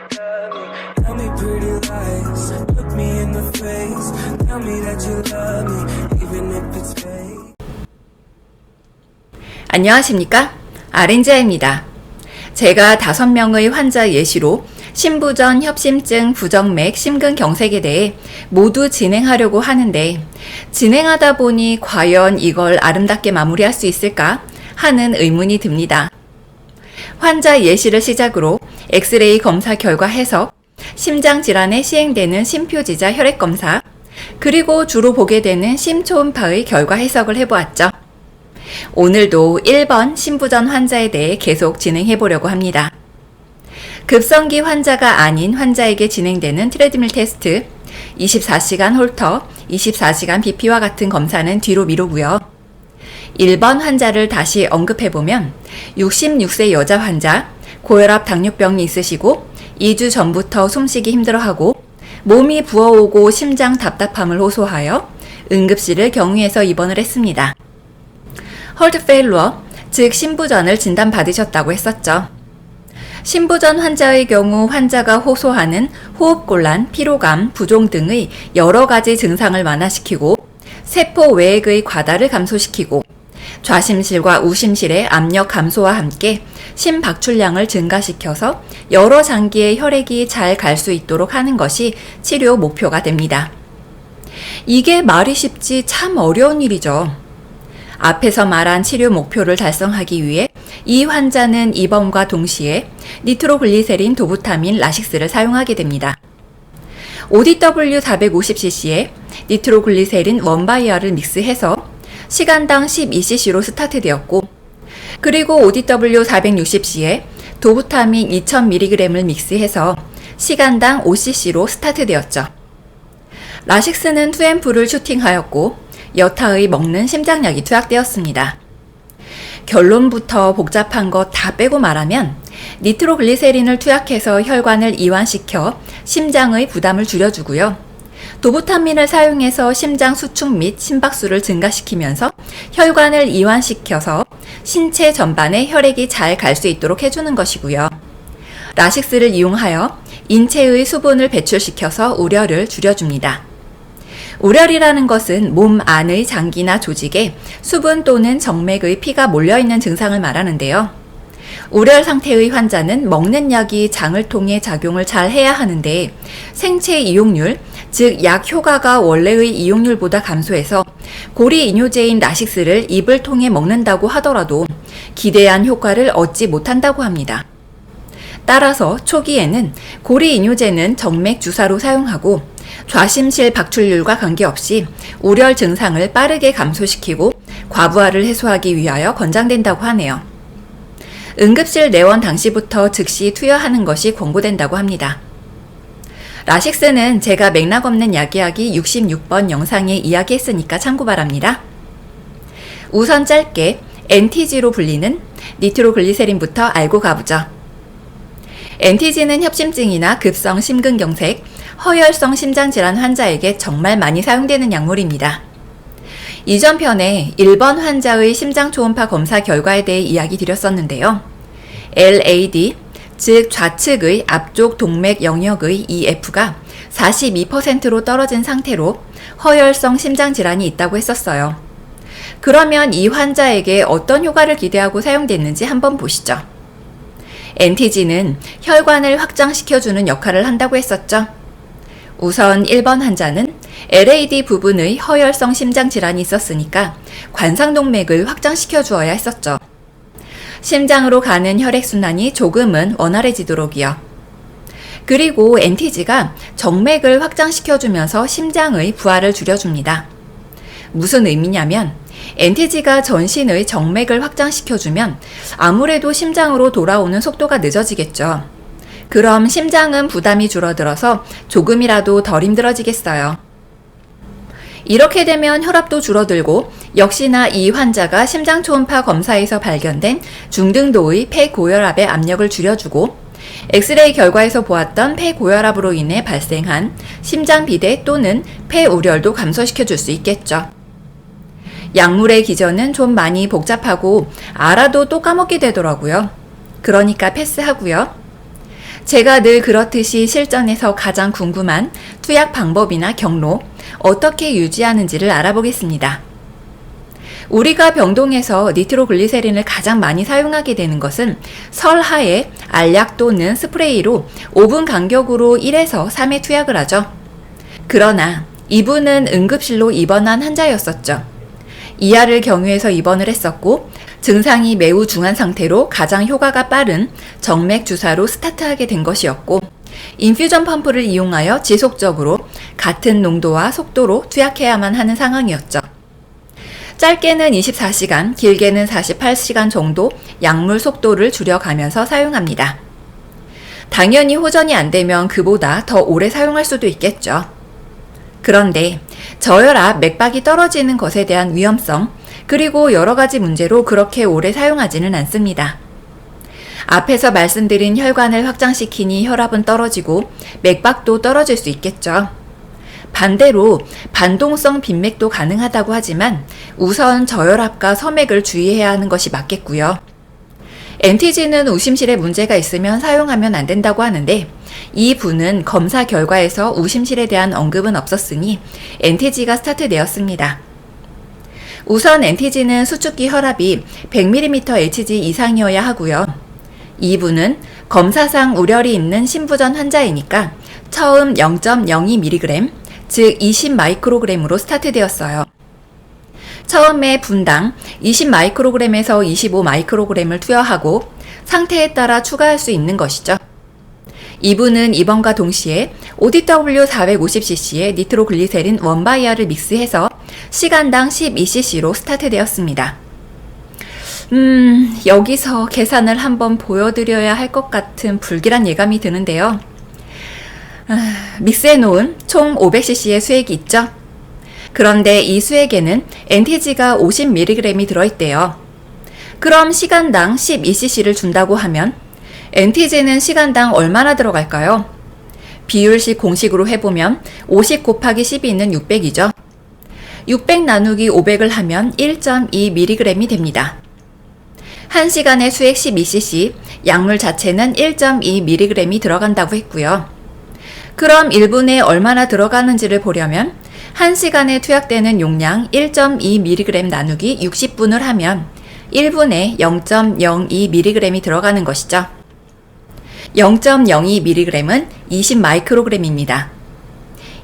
Tell me pretty lies, look me in the face. Tell me that you love me, even if it's fake. 안녕하십니까? 아렌자입니다. 제가 5명의 환자 예시로 심부전, 협심증, 부정맥, 심근경색에 대해 모두 진행하려고 하는데 진행하다 보니 과연 이걸 아름답게 마무리할 수 있을까 하는 의문이 듭니다. 환자 예시를 시작으로 엑스레이 검사 결과 해석, 심장질환에 시행되는 심표지자 혈액검사, 그리고 주로 보게 되는 심초음파의 결과 해석을 해보았죠. 오늘도 1번 심부전 환자에 대해 계속 진행해 보려고 합니다. 급성기 환자가 아닌 환자에게 진행되는 트레드밀 테스트, 24시간 홀터, 24시간 BP와 같은 검사는 뒤로 미루고요. 1번 환자를 다시 언급해보면 66세 여자 환자, 고혈압 당뇨병이 있으시고 2주 전부터 숨쉬기 힘들어하고 몸이 부어오고 심장 답답함을 호소하여 응급실을 경유해서 입원을 했습니다. 헐트 페일루어, 즉 심부전을 진단받으셨다고 했었죠. 심부전 환자의 경우 환자가 호소하는 호흡곤란, 피로감, 부종 등의 여러 가지 증상을 완화시키고 세포 외액의 과다를 감소시키고 좌심실과 우심실의 압력 감소와 함께 심박출량을 증가시켜서 여러 장기의 혈액이 잘 갈 수 있도록 하는 것이 치료 목표가 됩니다. 이게 말이 쉽지 참 어려운 일이죠. 앞에서 말한 치료 목표를 달성하기 위해 이 환자는 입원과 동시에 니트로글리세린, 도부타민, 라식스를 사용하게 됩니다. ODW 450cc에 니트로글리세린 원바이어를 믹스해서 시간당 12cc로 스타트되었고, 그리고 ODW 460c에 도부타민 2000mg을 믹스해서 시간당 5cc로 스타트되었죠. 라식스는 2앰플을 슈팅하였고 여타의 먹는 심장약이 투약되었습니다. 결론부터 복잡한 것 다 빼고 말하면 니트로글리세린을 투약해서 혈관을 이완시켜 심장의 부담을 줄여주고요. 도부타민을 사용해서 심장 수축 및 심박수를 증가시키면서 혈관을 이완시켜서 신체 전반에 혈액이 잘 갈 수 있도록 해주는 것이고요. 라식스를 이용하여 인체의 수분을 배출시켜서 우려를 줄여줍니다. 우려이라는 것은 몸 안의 장기나 조직에 수분 또는 정맥의 피가 몰려있는 증상을 말하는데요. 우려 상태의 환자는 먹는 약이 장을 통해 작용을 잘 해야 하는데 생체 이용률, 즉 약 효과가 원래의 이용률보다 감소해서 고리 이뇨제인 라식스를 입을 통해 먹는다고 하더라도 기대한 효과를 얻지 못한다고 합니다. 따라서 초기에는 고리 이뇨제는 정맥 주사로 사용하고 좌심실 박출률과 관계없이 우려 증상을 빠르게 감소시키고 과부하를 해소하기 위하여 권장된다고 하네요. 응급실 내원 당시부터 즉시 투여하는 것이 권고된다고 합니다. 라식스는 제가 맥락 없는 야기하기 66번 영상에 이야기했으니까 참고 바랍니다. 우선 짧게 NTG로 불리는 니트로글리세린부터 알고 가보죠. NTG는 협심증이나 급성 심근경색, 허혈성 심장질환 환자에게 정말 많이 사용되는 약물입니다. 이전 편에 1번 환자의 심장초음파 검사 결과에 대해 이야기 드렸었는데요. LAD, 즉 좌측의 앞쪽 동맥 영역의 EF가 42%로 떨어진 상태로 허혈성 심장질환이 있다고 했었어요. 그러면 이 환자에게 어떤 효과를 기대하고 사용됐는지 한번 보시죠. NTG는 혈관을 확장시켜주는 역할을 한다고 했었죠. 우선 1번 환자는 LAD 부분의 허혈성 심장질환이 있었으니까 관상동맥을 확장시켜 주어야 했었죠. 심장으로 가는 혈액순환이 조금은 원활해지도록이요. 그리고 NTG가 정맥을 확장시켜주면서 심장의 부하를 줄여줍니다. 무슨 의미냐면 NTG가 전신의 정맥을 확장시켜주면 아무래도 심장으로 돌아오는 속도가 늦어지겠죠. 그럼 심장은 부담이 줄어들어서 조금이라도 덜 힘들어지겠어요. 이렇게 되면 혈압도 줄어들고 역시나 이 환자가 심장초음파 검사에서 발견된 중등도의 폐고혈압의 압력을 줄여주고 엑스레이 결과에서 보았던 폐고혈압으로 인해 발생한 심장비대 또는 폐우렬도 감소시켜줄 수 있겠죠. 약물의 기전은 좀 많이 복잡하고 알아도 또 까먹게 되더라고요. 그러니까 패스하고요. 제가 늘 그렇듯이 실전에서 가장 궁금한 투약 방법이나 경로, 어떻게 유지하는지를 알아보겠습니다. 우리가 병동에서 니트로글리세린을 가장 많이 사용하게 되는 것은 설하에 알약 또는 스프레이로 5분 간격으로 1에서 3회 투약을 하죠. 그러나 이분은 응급실로 입원한 환자였었죠. 이하를 경유해서 입원을 했었고 증상이 매우 중한 상태로 가장 효과가 빠른 정맥 주사로 스타트하게 된 것이었고 인퓨전 펌프를 이용하여 지속적으로 같은 농도와 속도로 투약해야만 하는 상황이었죠. 짧게는 24시간, 길게는 48시간 정도 약물 속도를 줄여가면서 사용합니다. 당연히 호전이 안 되면 그보다 더 오래 사용할 수도 있겠죠. 그런데 저혈압, 맥박이 떨어지는 것에 대한 위험성, 그리고 여러 가지 문제로 그렇게 오래 사용하지는 않습니다. 앞에서 말씀드린 혈관을 확장시키니 혈압은 떨어지고 맥박도 떨어질 수 있겠죠. 반대로 반동성 빈맥도 가능하다고 하지만 우선 저혈압과 서맥을 주의해야 하는 것이 맞겠고요. NTG는 우심실에 문제가 있으면 사용하면 안 된다고 하는데 이 분은 검사 결과에서 우심실에 대한 언급은 없었으니 NTG가 스타트되었습니다. 우선 NTG는 수축기 혈압이 100mm Hg 이상이어야 하고요. 이 분은 검사상 우려이 있는 심부전 환자이니까 처음 0.02mg, 즉 20마이크로그램으로 스타트되었어요. 처음에 분당 20마이크로그램에서 25마이크로그램을 투여하고 상태에 따라 추가할 수 있는 것이죠. 이분은 입원과 동시에 ODW 450cc에 니트로글리세린 1바이아를 믹스해서 시간당 12cc로 스타트되었습니다. 여기서 계산을 한번 보여드려야 할 것 같은 불길한 예감이 드는데요. 믹스해놓은 총 500cc의 수액이 있죠. 그런데 이 수액에는 NTG가 50mg이 들어있대요. 그럼 시간당 12cc를 준다고 하면 NTG는 시간당 얼마나 들어갈까요? 비율식 공식으로 해보면 50 곱하기 12는 600이죠. 600 나누기 500을 하면 1.2mg이 됩니다. 1시간에 수액 12cc, 약물 자체는 1.2mg이 들어간다고 했고요. 그럼 1분에 얼마나 들어가는지를 보려면 1시간에 투약되는 용량 1.2mg 나누기 60분을 하면 1분에 0.02mg이 들어가는 것이죠. 0.02mg은 20마이크로그램입니다.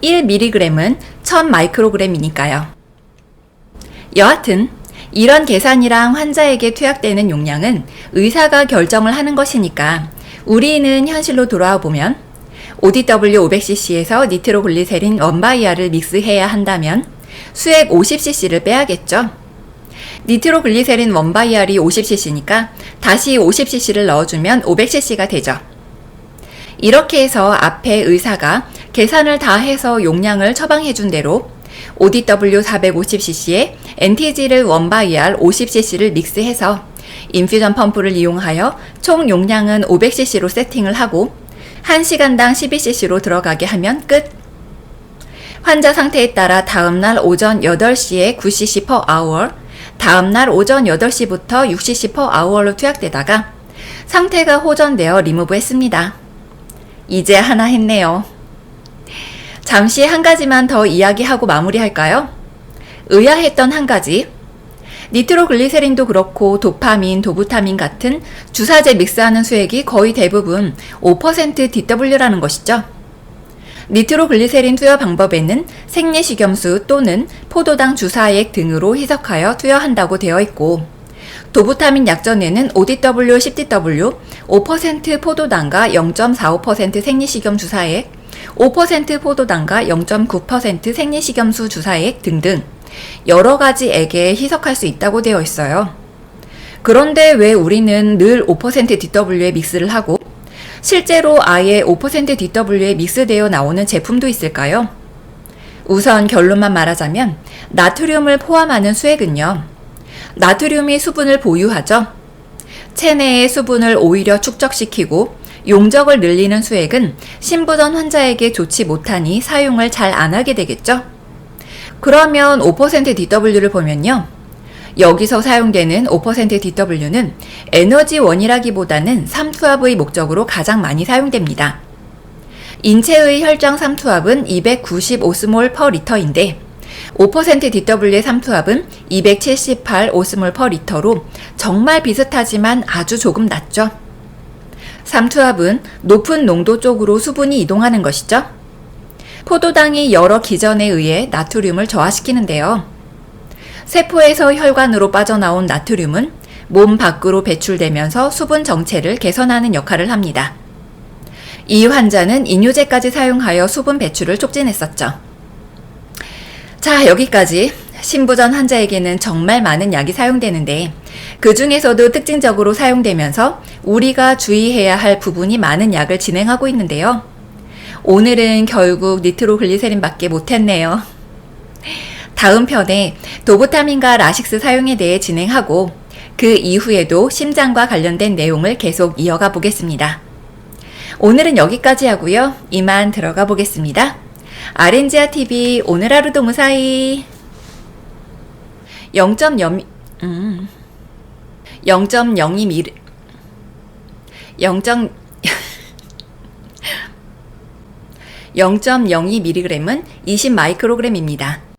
1mg은 1000마이크로그램이니까요. 여하튼 이런 계산이랑 환자에게 투약되는 용량은 의사가 결정을 하는 것이니까 우리는 현실로 돌아와 보면 ODW 500cc에서 니트로글리세린 1바이아를 믹스해야 한다면 수액 50cc를 빼야겠죠. 니트로글리세린 1바이알이 50cc니까 다시 50cc를 넣어주면 500cc가 되죠. 이렇게 해서 앞에 의사가 계산을 다 해서 용량을 처방해준 대로 ODW 450cc에 NTG를 1바이알 50cc를 믹스해서 인퓨전 펌프를 이용하여 총 용량은 500cc로 세팅을 하고 1시간당 12cc로 들어가게 하면 끝! 환자 상태에 따라 다음날 오전 8시에 9cc per hour, 다음날 오전 8시부터 6cc per hour로 투약되다가 상태가 호전되어 리무브 했습니다. 이제 하나 했네요. 잠시 한 가지만 더 이야기하고 마무리할까요? 의아했던 한 가지. 니트로글리세린도 그렇고 도파민, 도부타민 같은 주사제 믹스하는 수액이 거의 대부분 5% DW라는 것이죠. 니트로글리세린 투여 방법에는 생리식염수 또는 포도당 주사액 등으로 희석하여 투여한다고 되어 있고 도부타민 약전에는 ODW, 10DW, 5% 포도당과 0.45% 생리식염 주사액, 5% 포도당과 0.9% 생리식염수 주사액 등등 여러 가지 액에 희석할 수 있다고 되어 있어요. 그런데 왜 우리는 늘 5% DW에 믹스를 하고 실제로 아예 5% DW에 믹스되어 나오는 제품도 있을까요? 우선 결론만 말하자면 나트륨을 포함하는 수액은요. 나트륨이 수분을 보유하죠. 체내의 수분을 오히려 축적시키고 용적을 늘리는 수액은 심부전 환자에게 좋지 못하니 사용을 잘 안 하게 되겠죠. 그러면 5% DW를 보면요. 여기서 사용되는 5% DW는 에너지원이라기보다는 삼투압의 목적으로 가장 많이 사용됩니다. 인체의 혈장 삼투압은 295스몰 퍼 리터인데 5% DW의 삼투압은 278 오스몰 퍼 리터로 정말 비슷하지만 아주 조금 낮죠. 삼투압은 높은 농도 쪽으로 수분이 이동하는 것이죠. 포도당이 여러 기전에 의해 나트륨을 저하시키는데요. 세포에서 혈관으로 빠져나온 나트륨은 몸 밖으로 배출되면서 수분 정체를 개선하는 역할을 합니다. 이 환자는 이뇨제까지 사용하여 수분 배출을 촉진했었죠. 자, 여기까지 신부전 환자에게는 정말 많은 약이 사용되는데 그 중에서도 특징적으로 사용되면서 우리가 주의해야 할 부분이 많은 약을 진행하고 있는데요. 오늘은 결국 니트로글리세린밖에 못했네요. 다음 편에 도부타민과 라식스 사용에 대해 진행하고 그 이후에도 심장과 관련된 내용을 계속 이어가 보겠습니다. 오늘은 여기까지 하고요. 이만 들어가 보겠습니다. 아렌지아TV 오늘 하루도 무사히 0.02 0.02mg은 20 마이크로그램입니다.